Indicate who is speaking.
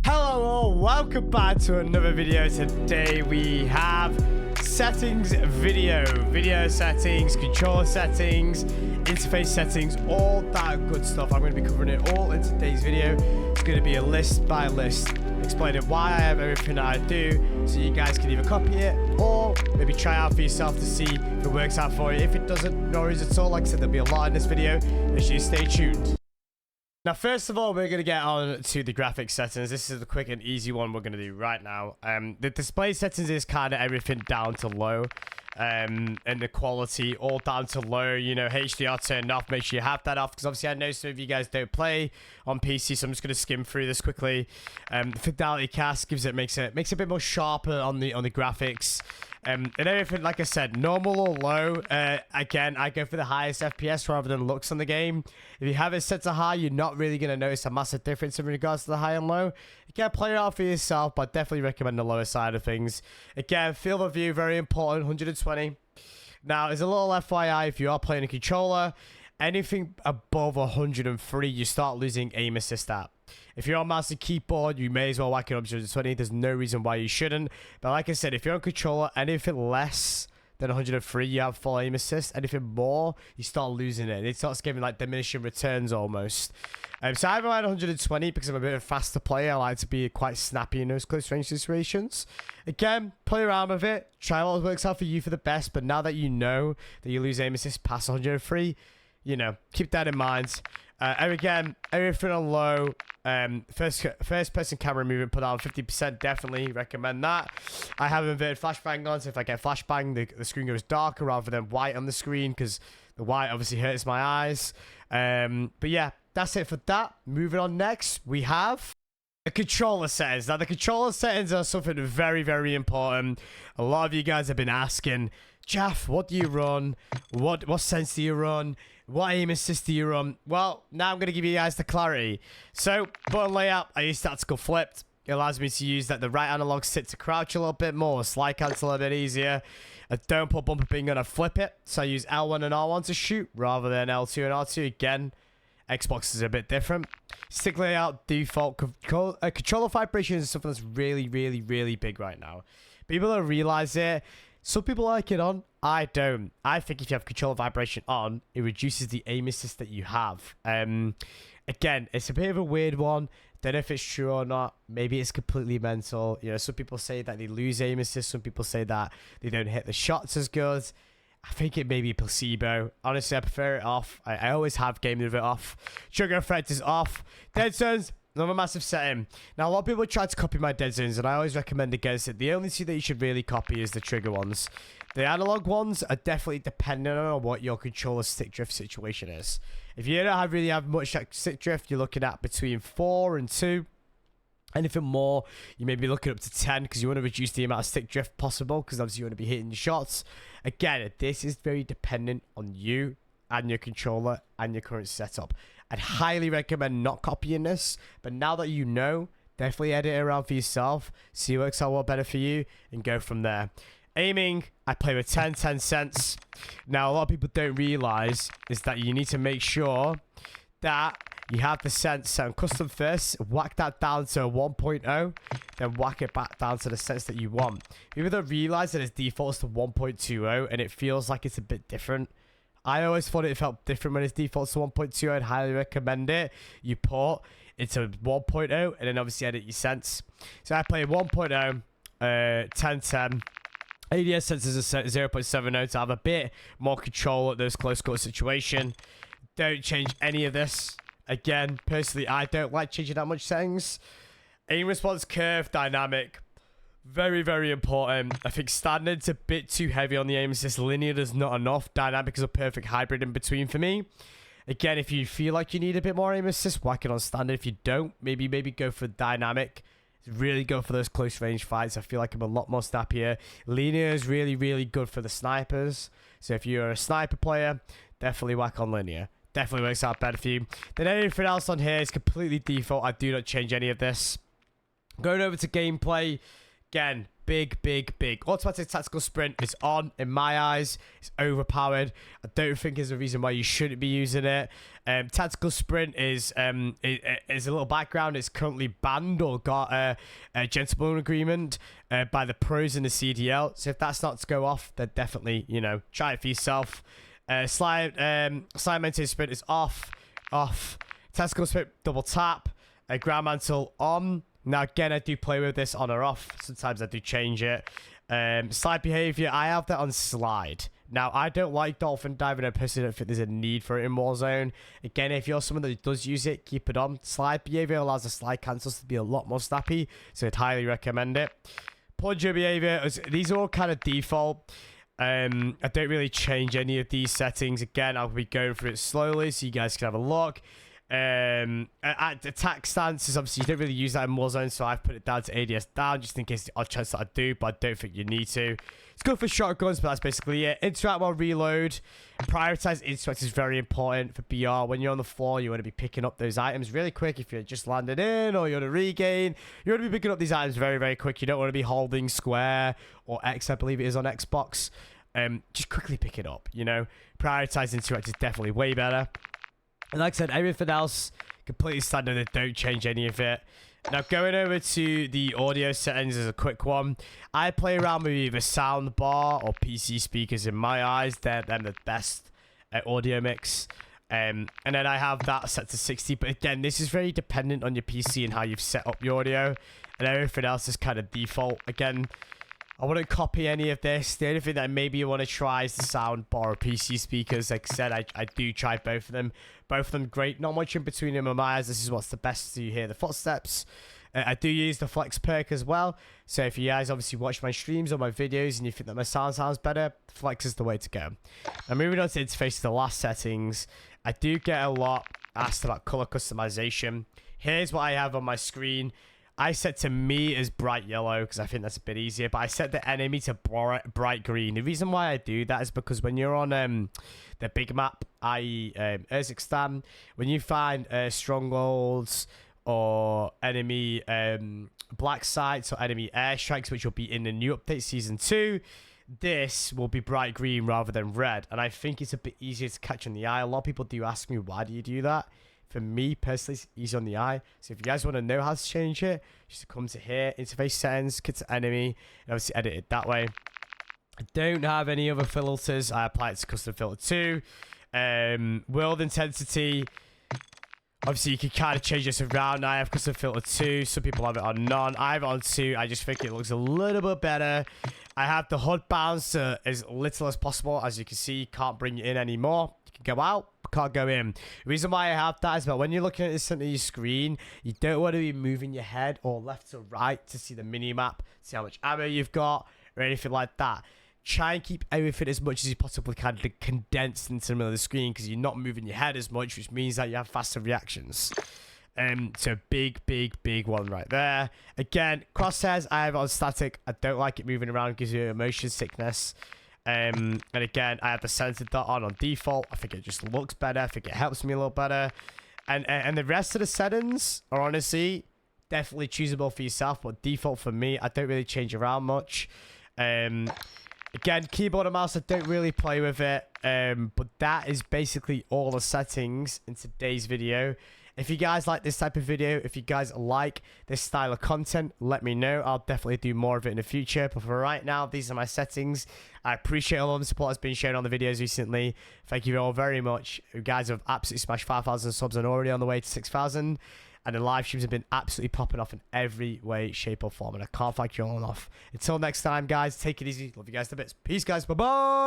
Speaker 1: Hello all, welcome back to another video. Today we have settings video settings, controller settings, interface settings, all that good stuff. I'm going to be covering it all in today's video. It's going to be a list by list explaining why I have everything I do, so you guys can either copy it or maybe try out for yourself to see if it works out for you. If it doesn't, no worries at all. Like I said, there'll be a lot in this video. Make sure you stay tuned. Now, first of all, we're going to get on to the graphics settings. This is the quick and easy one we're going to do right now. The display settings is kind of everything down to low. And the quality all down to low. You know, HDR turned off. Make sure you have that off, because obviously I know some of you guys don't play on PC, so I'm just going to skim through this quickly. The fidelity cast makes it a bit more sharper on the graphics. And everything, like I said, normal or low. Again, I go for the highest FPS rather than looks on the game. If you have it set to high, you're not really going to notice a massive difference in regards to the high and low. Again, play it out for yourself, but definitely recommend the lower side of things. Again, field of view, very important, 120. Now, as a little FYI, if you are playing a controller, anything above 103, you start losing aim assist at. If you're on mouse and keyboard, you may as well whack it up to 120. There's no reason why you shouldn't. But like I said, if you're on controller, anything less than 103, you have full aim assist. Anything more, you start losing it. It starts giving like diminishing returns almost. So I have around 120 because I'm a bit of a faster player. I like to be quite snappy in those close range situations. Again, play around with it. Try what works out for you for the best. But now that you know that you lose aim assist past 103, you know, keep that in mind. And again, everything on low. First person camera movement put on 50%. Definitely recommend that. I have inverted flashbang on, so if I get flashbang, the screen goes darker rather than white on the screen, because the white obviously hurts my eyes. But yeah, that's it for that. Moving on next, we have the controller settings. Now, the controller settings are something very, very important. A lot of you guys have been asking, Jaff, what do you run? What sense do you run? What aim assist do you run? Well, now I'm going to give you guys the clarity. So, button layout, I use tactical flipped. It allows me to use that the right analog sit to crouch a little bit more, slide cancel a bit easier. I don't put bumper ping on, I flip it. So I use L1 and R1 to shoot rather than L2 and R2. Again, Xbox is a bit different. Stick layout, default. Controller vibration is something that's really, really, really big right now. People don't realize it. Some people like it on. I don't. I think if you have controller vibration on, it reduces the aim assist that you have. Again, it's a bit of a weird one. Don't know if it's true or not. Maybe it's completely mental. You know, some people say that they lose aim assist. Some people say that they don't hit the shots as good. I think it may be placebo. Honestly, I prefer it off. I always have game with it off. Trigger effect is off. Deadzones, another massive setting. Now, a lot of people try to copy my dead zones, and I always recommend against it. The only two that you should really copy is the trigger ones. The analog ones are definitely dependent on what your controller stick drift situation is. If you don't really have much stick drift, you're looking at between 4 and 2. Anything more, you may be looking up to 10 because you want to reduce the amount of stick drift possible, because obviously you want to be hitting your shots. Again, this is very dependent on you and your controller and your current setup. I'd highly recommend not copying this, but now that you know, definitely edit it around for yourself, see what works out what better for you, and go from there. Aiming, I play with 10 cents. Now, a lot of people don't realize is that you need to make sure that you have the sense set on custom first, whack that down to 1.0, then whack it back down to the sense that you want. People don't realize that its defaults to 1.20 and it feels like it's a bit different. I always thought it felt different when it's defaults to 1.2. I'd highly recommend it. You port into 1.0 and then obviously edit your sense. So I play 1.0, 1010. ADS sense is a 0.70 to have a bit more control at those close quarter situation. Don't change any of this. Again, personally, I don't like changing that much settings. Aim response curve, dynamic. Very, very important. I think standard's a bit too heavy on the aim assist. Linear is not enough. Dynamic is a perfect hybrid in between for me. Again, if you feel like you need a bit more aim assist, whack it on standard. If you don't, maybe go for dynamic. Really go for those close range fights. I feel like I'm a lot more snappier. Linear is really, really good for the snipers. So if you're a sniper player, definitely whack on linear. Definitely works out better for you. Then anything else on here is completely default. I do not change any of this. Going over to gameplay. Again, big. Automatic tactical sprint is on in my eyes. It's overpowered. I don't think there's a reason why you shouldn't be using it. Tactical sprint is a little background. It's currently banned or got a gentleman agreement by the pros in the CDL. So if that's not to go off, then definitely, you know, try it for yourself. Slide maintain sprint is off. Tactical sprint double tap. Ground mantle on. Now again, I do play with this on or off. Sometimes I do change it. Slide behavior, I have that on slide. Now, I don't like dolphin diving. I personally don't think there's a need for it in Warzone. Again, if you're someone that does use it, keep it on. Slide behavior allows the slide cancels to be a lot more snappy, so I'd highly recommend it. Plunger behavior, these are all kind of default. I don't really change any of these settings. Again, I'll be going through it slowly so you guys can have a look. At attack stances, obviously you don't really use that in Warzone, so I've put it down to ADS down just in case the odd chance that I do, but I don't think you need to. It's good for shotguns, but that's basically it. Interact while reload. Prioritize interact is very important for BR. When you're on the floor, you want to be picking up those items really quick. If you're just landed in or you want to regain, you want to be picking up these items very quick. You don't want to be holding square or X, I believe it is on Xbox. Just quickly pick it up, you know. Prioritize interact is definitely way better. And like I said, everything else, completely standard. I don't change any of it. Now, going over to the audio settings is a quick one. I play around with either sound bar or PC speakers in my eyes. They're the best audio mix. And then I have that set to 60. But again, this is very dependent on your PC and how you've set up your audio. And everything else is kind of default. Again, I wouldn't copy any of this. The only thing that maybe you want to try is the sound bar or PC speakers. Like I said, I do try both of them. Both of them great. Not much in between them in my eyes. This is what's the best to hear the footsteps. I do use the flex perk as well. So if you guys obviously watch my streams or my videos and you think that my sound sounds better, flex is the way to go. Now moving on to interface, the last settings. I do get a lot asked about color customization. Here's what I have on my screen. I set to me as bright yellow because I think that's a bit easier, but I set the enemy to bright green. The reason why I do that is because when you're on the big map, i.e. 𝗖cie𝗱𝗲, when you find strongholds or enemy black sites or enemy airstrikes, which will be in the new update season 2, this will be bright green rather than red. And I think it's a bit easier to catch on the eye. A lot of people do ask me, why do you do that? For me, personally, it's easy on the eye. So if you guys want to know how to change it, just come to here, interface settings, get to enemy, and obviously edit it that way. I don't have any other filters. I apply it to custom filter 2. World intensity. Obviously, you can kind of change this around. I have custom filter 2. Some people have it on none. I have it on 2. I just think it looks a little bit better. I have the HUD bounce to as little as possible. As you can see, can't bring it in anymore. You can go out, can't go in. The reason why I have that is that when you're looking at the center of your screen, you don't want to be moving your head or left to right to see the mini map, see how much ammo you've got or anything like that. Try and keep everything as much as you possibly can condensed into the middle of the screen because you're not moving your head as much, which means that you have faster reactions. So big one right there. Again, crosshairs I have on static. I don't like it moving around, it gives you motion sickness. And again, I have the center dot on default. I think it just looks better. I think it helps me a little better. And the rest of the settings are honestly definitely choosable for yourself, but default for me. I don't really change around much. Again, keyboard and mouse, I don't really play with it. But that is basically all the settings in today's video. If you guys like this type of video, if you guys like this style of content, let me know. I'll definitely do more of it in the future. But for right now, these are my settings. I appreciate all the support that's been shown on the videos recently. Thank you all very much. You guys have absolutely smashed 5,000 subs and already on the way to 6,000. And the live streams have been absolutely popping off in every way, shape, or form. And I can't thank you all enough. Until next time, guys, take it easy. Love you guys to bits. Peace, guys. Bye-bye.